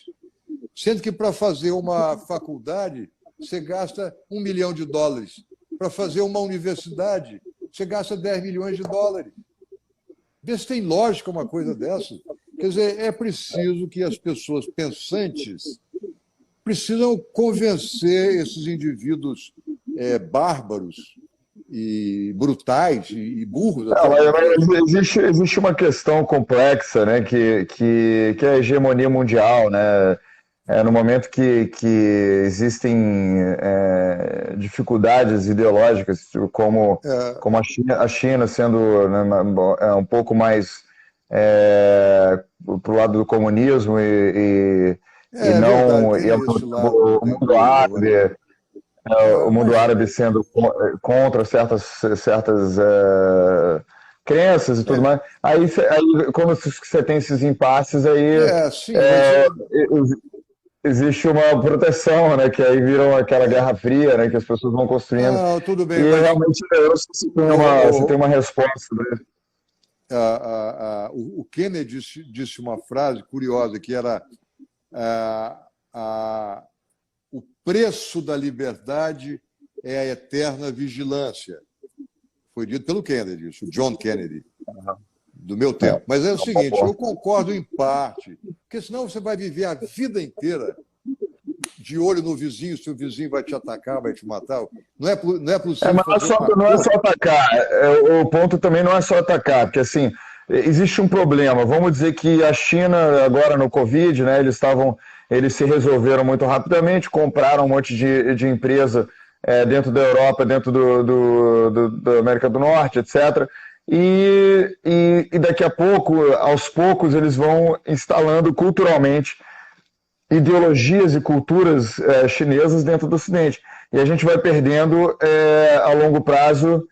Sendo que para fazer uma faculdade, você gasta $1 milhão. Para fazer uma universidade, você gasta 10 milhões de dólares. Vê se tem lógica uma coisa dessa. Quer dizer, é preciso que as pessoas pensantes precisam convencer esses indivíduos bárbaros e brutais e burros. Existe uma questão complexa, né, que é a hegemonia mundial, né? No momento que existem dificuldades ideológicas, como a China sendo, né, um pouco mais para o lado do comunismo o mundo árabe, o mundo árabe sendo contra certas crenças e tudo mais. Aí, quando você tem esses impasses, aí existe uma proteção, né? Que aí viram aquela Guerra Fria, né? Que as pessoas vão construindo. Tudo bem, e realmente eu sei se você tem uma resposta sobre isso. O Kennedy disse uma frase curiosa, que era o preço da liberdade é a eterna vigilância. Foi dito pelo Kennedy, isso, John Kennedy, do meu tempo. Mas é o seguinte, eu concordo em parte, porque senão você vai viver a vida inteira de olho no vizinho, se o vizinho vai te atacar, vai te matar. Não é possível. Mas não é só atacar. O ponto também não é só atacar, porque assim, existe um problema. Vamos dizer que a China, agora no Covid, né, eles se resolveram muito rapidamente, compraram um monte de empresa dentro da Europa, dentro da América do Norte, etc. E daqui a pouco, aos poucos, eles vão instalando culturalmente ideologias e culturas chinesas dentro do Ocidente. E a gente vai perdendo, a longo prazo,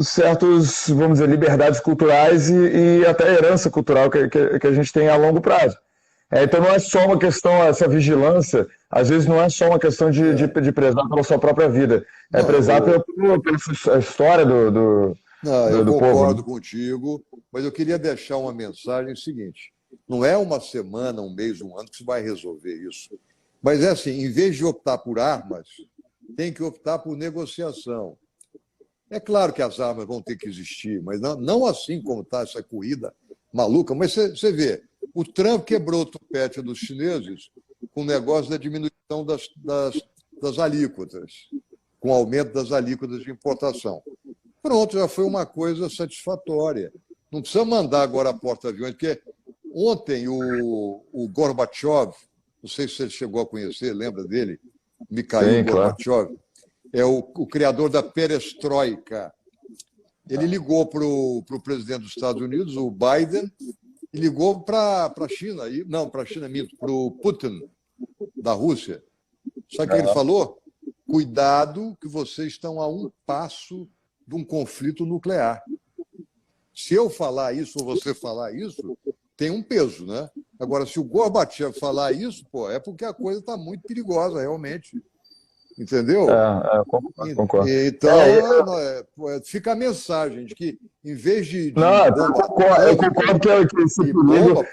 certos, vamos dizer, liberdades culturais e até herança cultural que a gente tem a longo prazo. Então não é só uma questão, essa vigilância, às vezes não é só uma questão de prezar pela sua própria vida, prezar pela história do eu povo. Concordo contigo, mas eu queria deixar uma mensagem seguinte: não é uma semana, um mês, um ano que você vai resolver isso. Mas é assim, em vez de optar por armas, tem que optar por negociação. É claro que as armas vão ter que existir, mas não assim como está essa corrida maluca. Mas você vê, o Trump quebrou o tupete dos chineses com o negócio da diminuição das alíquotas, com o aumento das alíquotas de importação. Pronto, já foi uma coisa satisfatória. Não precisa mandar agora a porta-aviões, porque ontem o Gorbachev, não sei se você chegou a conhecer, lembra dele? Mikhail Gorbachev, é o criador da perestroika. Ele ligou para o presidente dos Estados Unidos, o Biden, e ligou para a China, para o Putin, da Rússia. Sabe o que ele falou? Cuidado que vocês estão a um passo de um conflito nuclear. Se eu falar isso ou você falar isso, tem um peso, né? Agora, se o Gorbachev falar isso, pô, é porque a coisa está muito perigosa, realmente. Entendeu? Concordo. Então, fica a mensagem de que, em vez de Não, bomba eu concordo que esse e perigo. bomba,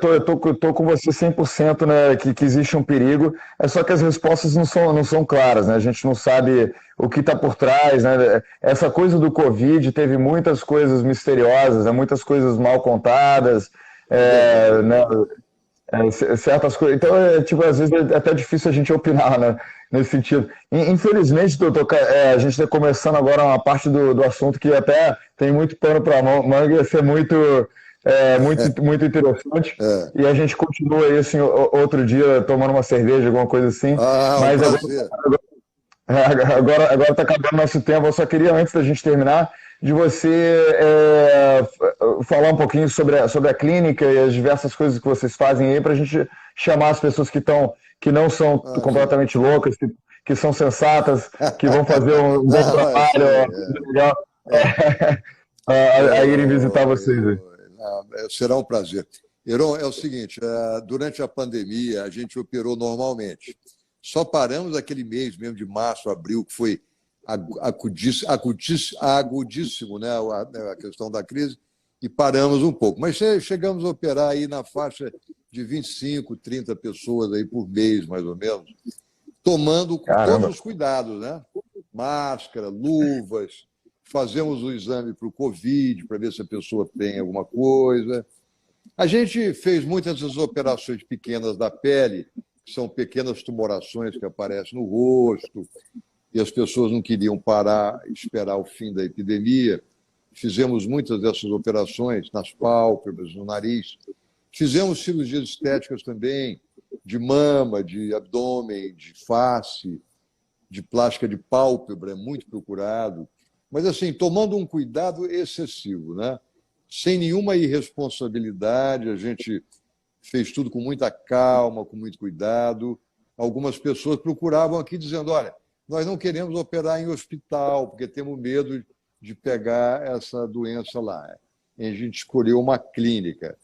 pô, eu tô com você 100%, né, que existe um perigo, é só que as respostas não são claras, né, a gente não sabe o que está por trás, né, essa coisa do Covid teve muitas coisas misteriosas, né, muitas coisas mal contadas, né, certas coisas, então, tipo, às vezes é até difícil a gente opinar, né, nesse sentido. Infelizmente, doutor, a gente está começando agora uma parte do assunto que até tem muito pano para manga, ia ser muito interessante. E a gente continua isso em outro dia, tomando uma cerveja, alguma coisa assim. Um Mas prazer. agora está acabando nosso tempo. Eu só queria, antes da gente terminar, de você falar um pouquinho sobre a clínica e as diversas coisas que vocês fazem aí, para a gente chamar as pessoas que não são completamente loucas, que são sensatas, que vão fazer um bom trabalho, legal, a irem visitar vocês aí. Será um prazer. Heron, é o seguinte, durante a pandemia a gente operou normalmente. Só paramos aquele mês mesmo de março, abril, que foi agudíssimo, né, a questão da crise, e paramos um pouco. Mas chegamos a operar aí na faixa de 25, 30 pessoas aí por mês, mais ou menos, tomando todos os cuidados, né? Máscara, luvas, fazemos o exame para o Covid, para ver se a pessoa tem alguma coisa. A gente fez muitas dessas operações pequenas da pele, que são pequenas tumorações que aparecem no rosto, e as pessoas não queriam parar, esperar o fim da epidemia. Fizemos muitas dessas operações nas pálpebras, no nariz. Fizemos cirurgias estéticas também, de mama, de abdômen, de face, de plástica de pálpebra, muito procurado. Mas, assim, tomando um cuidado excessivo, né? Sem nenhuma irresponsabilidade, a gente fez tudo com muita calma, com muito cuidado. Algumas pessoas procuravam aqui dizendo, olha, nós não queremos operar em hospital, porque temos medo de pegar essa doença lá. E a gente escolheu uma clínica.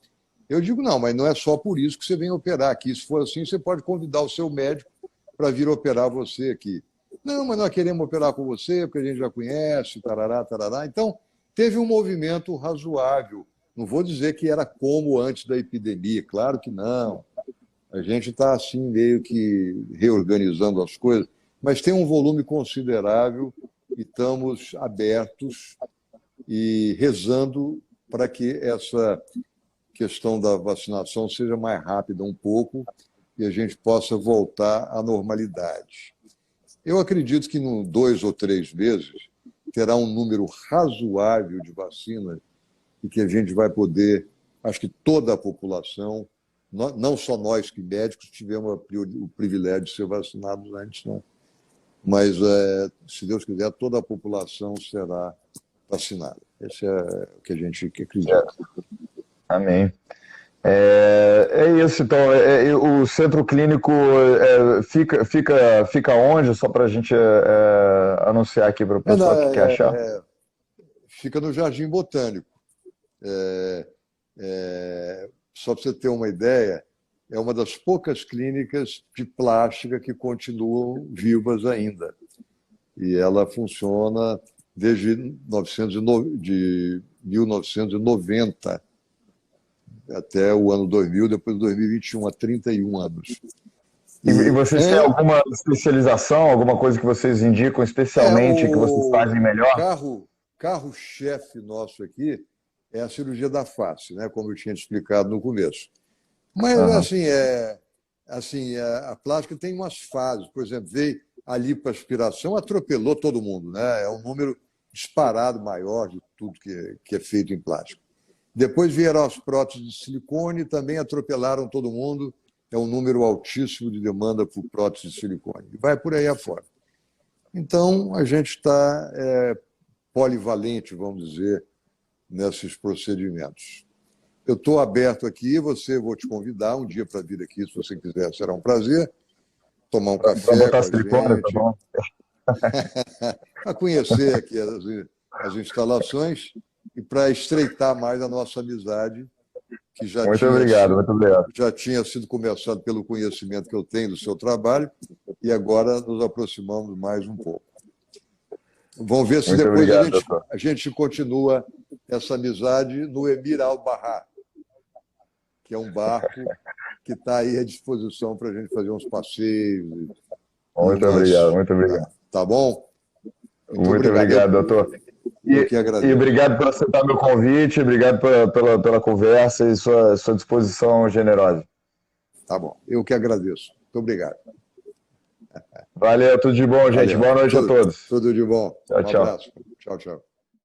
Eu digo, não, mas não é só por isso que você vem operar aqui. Se for assim, você pode convidar o seu médico para vir operar você aqui. Não, mas nós queremos operar com você, porque a gente já conhece, tarará, tarará. Então, teve um movimento razoável. Não vou dizer que era como antes da epidemia, claro que não. A gente está, assim, meio que reorganizando as coisas, mas tem um volume considerável e estamos abertos e rezando para que essa questão da vacinação seja mais rápida um pouco e a gente possa voltar à normalidade. Eu acredito que em 2 ou 3 meses terá um número razoável de vacinas e que a gente vai poder, acho que toda a população, não só nós que médicos tivemos o privilégio de ser vacinados antes, né? Mas, se Deus quiser, toda a população será vacinada. Esse é o que a gente acredita. Amém. É isso, então. O centro clínico fica onde? Só para a gente anunciar aqui para o pessoal que quer achar. Fica no Jardim Botânico. Só para você ter uma ideia, é uma das poucas clínicas de plástica que continuam vivas ainda. E ela funciona desde 1990 até o ano 2000, depois de 2021, há 31 anos. E vocês têm alguma especialização, alguma coisa que vocês indicam especialmente, que vocês fazem melhor? Carro-chefe nosso aqui é a cirurgia da face, né? Como eu tinha te explicado no começo. Mas, a plástica tem umas fases. Por exemplo, veio a lipoaspiração, atropelou todo mundo, né? É um número disparado maior de tudo que é feito em plástico. Depois vieram as próteses de silicone, também atropelaram todo mundo. É um número altíssimo de demanda por próteses de silicone. E vai por aí afora. Então, a gente está polivalente, vamos dizer, nesses procedimentos. Eu estou aberto aqui, vou te convidar um dia para vir aqui, se você quiser, será um prazer. Tomar um café com a silicone, tá bom? Para conhecer aqui as instalações e para estreitar mais a nossa amizade que já Muito tinha obrigado, sido, muito obrigado. já tinha sido começado pelo conhecimento que eu tenho do seu trabalho, e agora nos aproximamos mais um pouco. Vamos ver se Muito depois obrigado, doutor. a gente continua essa amizade no Emir Al-Bahar, que é um barco que está aí à disposição para a gente fazer uns passeios. Muito obrigado, muito obrigado. Tá bom? Muito obrigado, doutor. Eu que agradeço. E obrigado por aceitar meu convite, obrigado pela conversa e sua disposição generosa. Tá bom, eu que agradeço. Muito obrigado. Valeu, tudo de bom, gente. Valeu. Boa noite a todos. Tudo de bom. Tchau, Um tchau. abraço. Tchau, tchau.